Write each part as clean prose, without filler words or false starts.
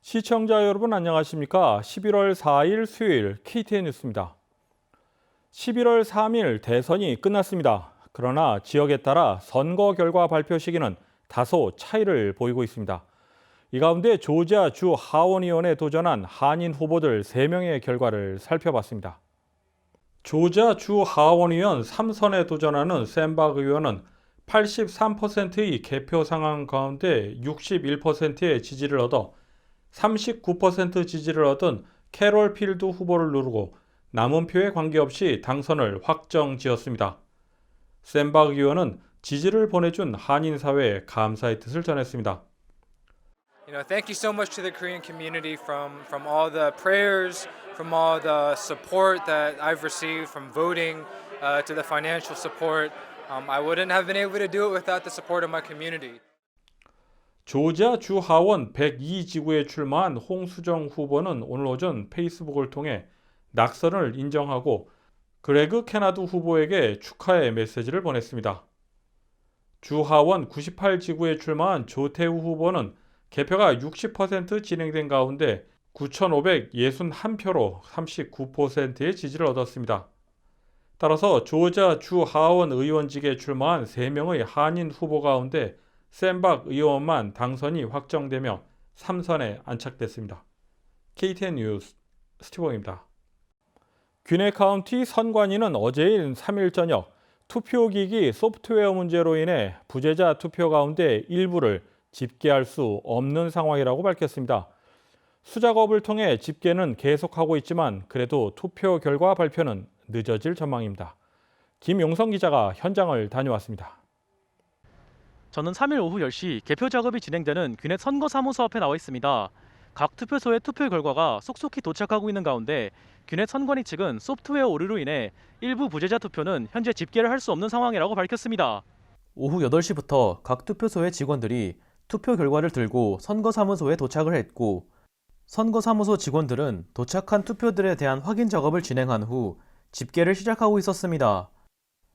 시청자 여러분 안녕하십니까? 11월 4일 수요일 KTN 뉴스입니다. 11월 3일 대선이 끝났습니다. 그러나 지역에 따라 선거 결과 발표 시기는 다소 차이를 보이고 있습니다. 이 가운데 조지아 주 하원의원에 도전한 한인 후보들 3명의 결과를 살펴봤습니다. 조지아 주 하원의원 3선에 도전하는 샌박 의원은 83%의 개표 상황 가운데 61%의 지지를 얻어 39% 지지를 얻은 캐롤 필드 후보를 누르고 남은 표에 관계없이 당선을 확정지었습니다. 샌박 의원은 지지를 보내준 한인 사회에 감사의 뜻을 전했습니다. Thank you so much to the Korean community from all the prayers, from all the support that I've received from voting to the financial support. I wouldn't have been able to do it without the support of my community. 조지아 주 하원 102지구에 출마한 홍수정 후보는 오늘 오전 페이스북을 통해 낙선을 인정하고 그레그 케나드 후보에게 축하의 메시지를 보냈습니다. 주 하원 98지구에 출마한 조태우 후보는 개표가 60% 진행된 가운데 9,561표로 39%의 지지를 얻었습니다. 따라서 조지아 주 하원 의원직에 출마한 3명의 한인 후보 가운데 샌박 의원만 당선이 확정되며 3선에 안착됐습니다. KTN 뉴스 스티븐입니다. 귀네 카운티 선관위는 어제인 3일 저녁 투표기기 소프트웨어 문제로 인해 부재자 투표 가운데 일부를 집계할 수 없는 상황이라고 밝혔습니다. 수작업을 통해 집계는 계속하고 있지만 그래도 투표 결과 발표는 늦어질 전망입니다. 김용성 기자가 현장을 다녀왔습니다. 저는 3일 오후 10시 개표 작업이 진행되는 귀넷 선거사무소 앞에 나와 있습니다. 각 투표소의 투표 결과가 속속히 도착하고 있는 가운데 귀넷 선관위 측은 소프트웨어 오류로 인해 일부 부재자 투표는 현재 집계를 할 수 없는 상황이라고 밝혔습니다. 오후 8시부터 각 투표소의 직원들이 투표 결과를 들고 선거사무소에 도착을 했고 선거사무소 직원들은 도착한 투표들에 대한 확인 작업을 진행한 후 집계를 시작하고 있었습니다.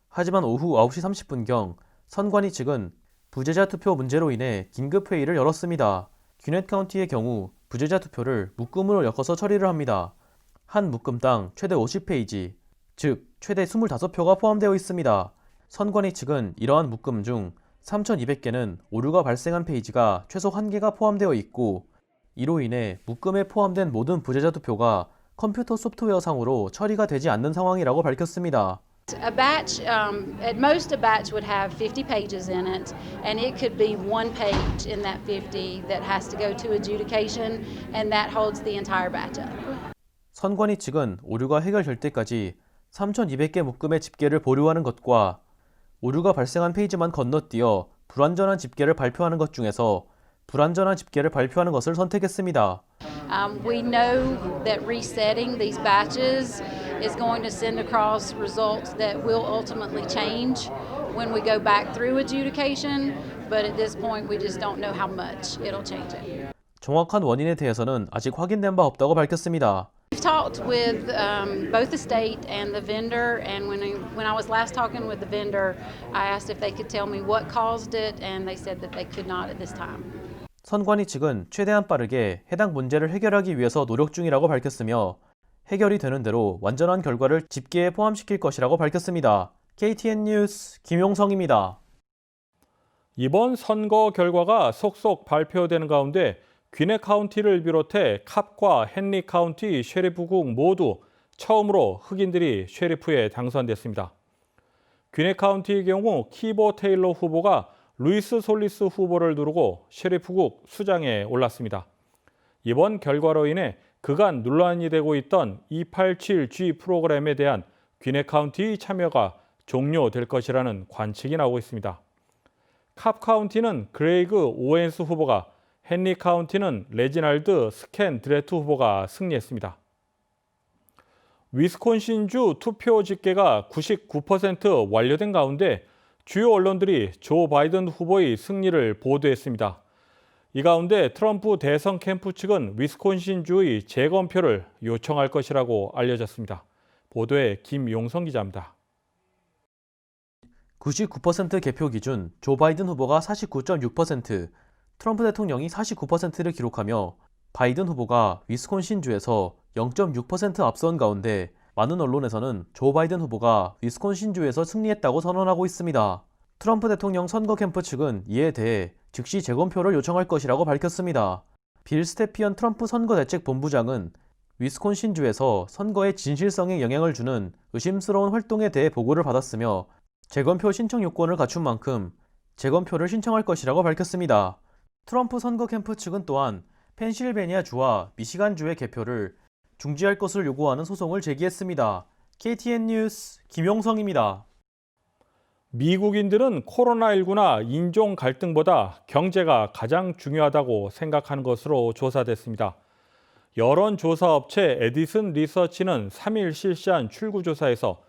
하지만 오후 9시 30분경 선관위 측은 부재자 투표 문제로 인해 긴급회의를 열었습니다. 귀넷 카운티의 경우 부재자 투표를 묶음으로 엮어서 처리를 합니다. 한 묶음당 최대 50페이지, 즉 최대 25표가 포함되어 있습니다. 선관위 측은 이러한 묶음 중 3,200개는 오류가 발생한 페이지가 최소 1개가 포함되어 있고 이로 인해 묶음에 포함된 모든 부재자 투표가 컴퓨터 소프트웨어 상으로 처리가 되지 않는 상황이라고 밝혔습니다. A batch, at most a batch would have 50 pages in it, and it could be one page in that 50 that has to go to adjudication, and that holds the entire batch up. 선관위 측은 오류가 해결될 때까지 3,200개 묶음의 집계를 보류하는 것과 오류가 발생한 페이지만 건너뛰어 불완전한 집계를 발표하는 것 중에서 불완전한 집계를 발표하는 것을 선택했습니다. We know that resetting these batches is going to send across results that will ultimately change when we go back through adjudication, but at this point we just don't know how much it'll change it. 정확한 원인에 대해서는 아직 확인된 바 없다고 밝혔습니다. We've talked with both the state and the vendor, and when I was last talking with the vendor, I asked if they could tell me what caused it, and they said that they could not at this time. 선관위 측은 최대한 빠르게 해당 문제를 해결하기 위해서 노력 중이라고 밝혔으며 해결이 되는 대로 완전한 결과를 집계에 포함시킬 것이라고 밝혔습니다. KTN 뉴스 김용성입니다. 이번 선거 결과가 속속 발표되는 가운데 귀네 카운티를 비롯해 캅과 헨리 카운티 셰리프국 모두 처음으로 흑인들이 셰리프에 당선됐습니다. 귀네 카운티의 경우 키보 테일러 후보가 루이스 솔리스 후보를 누르고 셰리프국 수장에 올랐습니다. 이번 결과로 인해 그간 논란이 되고 있던 287G 프로그램에 대한 귀네 카운티의 참여가 종료될 것이라는 관측이 나오고 있습니다. 캅 카운티는 그레이그 오웬스 후보가, 헨리 카운티는 레지날드 스캔 드레트 후보가 승리했습니다. 위스콘신주 투표 집계가 99% 완료된 가운데 주요 언론들이 조 바이든 후보의 승리를 보도했습니다. 이 가운데 트럼프 대선 캠프 측은 위스콘신주의 재검표를 요청할 것이라고 알려졌습니다. 보도에 김용성 기자입니다. 99% 개표 기준 조 바이든 후보가 49.6%, 트럼프 대통령이 49%를 기록하며 바이든 후보가 위스콘신주에서 0.6% 앞선 가운데 많은 언론에서는 조 바이든 후보가 위스콘신주에서 승리했다고 선언하고 있습니다. 트럼프 대통령 선거 캠프 측은 이에 대해 즉시 재검표를 요청할 것이라고 밝혔습니다. 빌 스태피언 트럼프 선거대책본부장은 위스콘신주에서 선거의 진실성에 영향을 주는 의심스러운 활동에 대해 보고를 받았으며 재검표 신청 요건을 갖춘 만큼 재검표를 신청할 것이라고 밝혔습니다. 트럼프 선거 캠프 측은 또한 펜실베니아주와 미시간주의 개표를 중지할 것을 요구하는 소송을 제기했습니다. KTN 뉴스 김용성입니다. 미국인들은 코로나19나 인종 갈등보다 경제가 가장 중요하다고 생각하는 것으로 조사됐습니다. 여론조사업체 에디슨 리서치는 3일 실시한 출구조사에서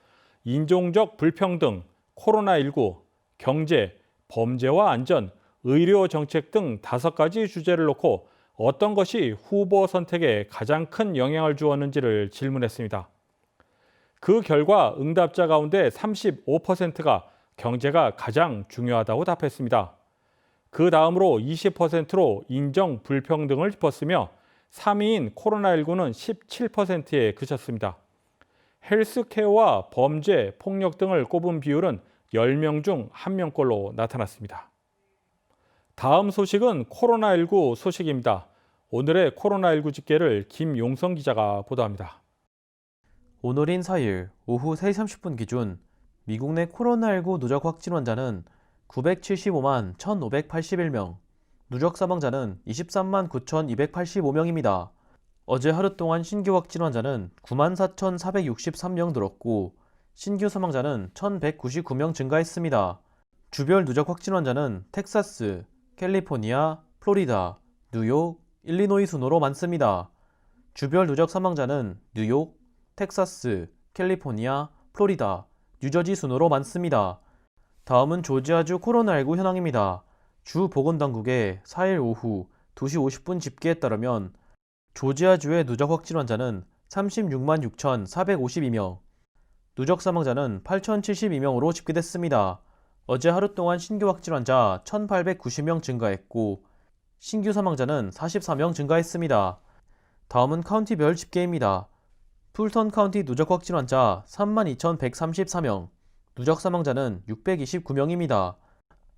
인종적 불평등, 코로나19, 경제, 범죄와 안전, 의료 정책 등 5가지 주제를 놓고 어떤 것이 후보 선택에 가장 큰 영향을 주었는지를 질문했습니다. 그 결과 응답자 가운데 35%가 경제가 가장 중요하다고 답했습니다. 그 다음으로 20%로 인종 불평등을 짚었으며 3위인 코로나19는 17%에 그쳤습니다. 헬스케어와 범죄, 폭력 등을 꼽은 비율은 10명 중 1명꼴로 나타났습니다. 다음 소식은 코로나19 소식입니다. 오늘의 코로나19 집계를 김용성 기자가 보도합니다. 오늘인 4일 오후 3시 30분 기준 미국 내 코로나19 누적 확진 환자는 975만 1,581명, 누적 사망자는 23만 9,285명입니다. 어제 하루 동안 신규 확진 환자는 9만 4,463명 늘었고 신규 사망자는 1,199명 증가했습니다. 주별 누적 확진 환자는 텍사스, 캘리포니아, 플로리다, 뉴욕, 일리노이 순으로 많습니다. 주별 누적 사망자는 뉴욕, 텍사스, 캘리포니아, 플로리다, 뉴저지 순으로 많습니다. 다음은 조지아주 코로나19 현황입니다. 주 보건당국의 4일 오후 2시 50분 집계에 따르면 조지아주의 누적 확진 환자는 36만 6,452명, 누적 사망자는 8,072명으로 집계됐습니다. 어제 하루 동안 신규 확진 환자 1,890명 증가했고 신규 사망자는 44명 증가했습니다. 다음은 카운티별 집계입니다. 풀턴 카운티 누적 확진 환자 32,134명, 누적 사망자는 629명입니다.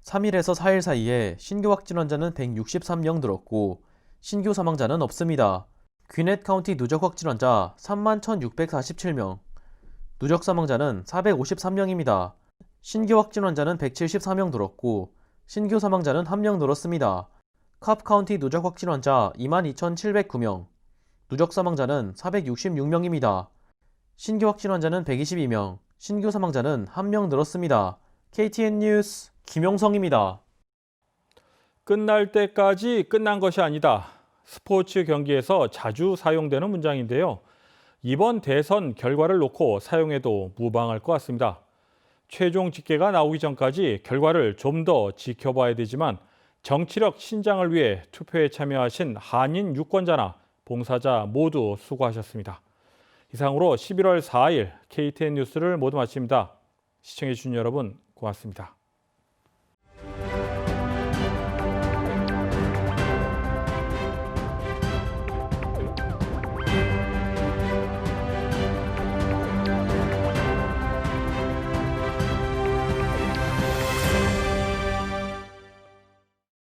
3일에서 4일 사이에 신규 확진 환자는 163명 늘었고 신규 사망자는 없습니다. 귀넷 카운티 누적 확진 환자 31,647명, 누적 사망자는 453명입니다. 신규 확진 환자는 174명 늘었고 신규 사망자는 1명 늘었습니다. 캅 카운티 누적 확진 환자 22,709명, 누적 사망자는 466명입니다. 신규 확진 환자는 122명, 신규 사망자는 1명 늘었습니다. KTN 뉴스 김용성입니다. 끝날 때까지 끝난 것이 아니다. 스포츠 경기에서 자주 사용되는 문장인데요. 이번 대선 결과를 놓고 사용해도 무방할 것 같습니다. 최종 집계가 나오기 전까지 결과를 좀 더 지켜봐야 되지만 정치력 신장을 위해 투표에 참여하신 한인 유권자나 봉사자 모두 수고하셨습니다. 이상으로 11월 4일 KTN 뉴스를 모두 마칩니다. 시청해주신 여러분 고맙습니다.